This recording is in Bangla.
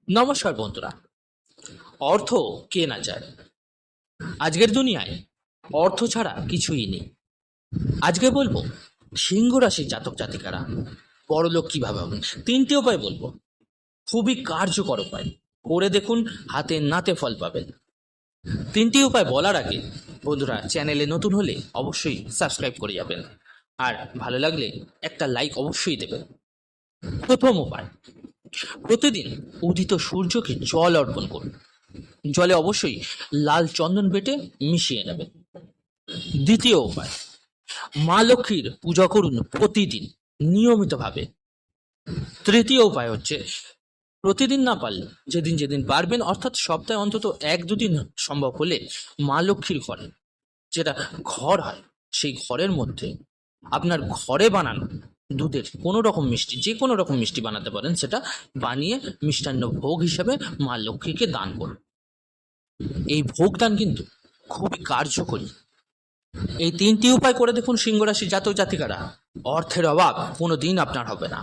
নমস্কার বন্ধুরা। অর্থ কে না চায়? আজকের দুনিয়ায় অর্থ ছাড়া কিছুই নেই। আজকে বলবো সিংহ রাশির জাতক জাতিকারা বড়লোক কিভাবে হবেন। তিনটি উপায় বলবো, খুবই কার্যকর উপায়। করে দেখুন, হাতে নাতে ফল পাবেন। তিনটি উপায় বলার আগে বন্ধুরা, চ্যানেলে নতুন হলে অবশ্যই সাবস্ক্রাইব করে যাবেন, আর ভালো লাগলে একটা লাইক অবশ্যই দেবেন। প্রথম উপায়, প্রতিদিন উদিত সূর্যকে জল অর্পণ করুন। জলে অবশ্যই লাল চন্দন বেটে মিশিয়ে নেবেন। দ্বিতীয় উপায়, মা লক্ষ্মীর পূজা করুন প্রতিদিন নিয়মিতভাবে। তৃতীয় উপায় হচ্ছে, প্রতিদিন না পারলে যেদিন যেদিন পারবেন, অর্থাৎ সপ্তাহে অন্তত 1-2 দিন সম্ভব হলে মা লক্ষ্মীর ঘরে, যেটা ঘর হয়, সেই ঘরের মধ্যে আপনার ঘরে বানানো দুধের কোনো রকম মিষ্টি, যে কোনো রকম মিষ্টি বানাতে পারেন, সেটা বানিয়ে মিষ্টান্ন ভোগ হিসাবে মা লক্ষ্মীকে দান করুন। এই ভোগদান কিন্তু খুবই কার্যকরী। এই তিনটি উপায় করে দেখুন, সিংহ রাশি জাতক জাতিকারা, অর্থের অভাব কোনো দিন আপনার হবে না।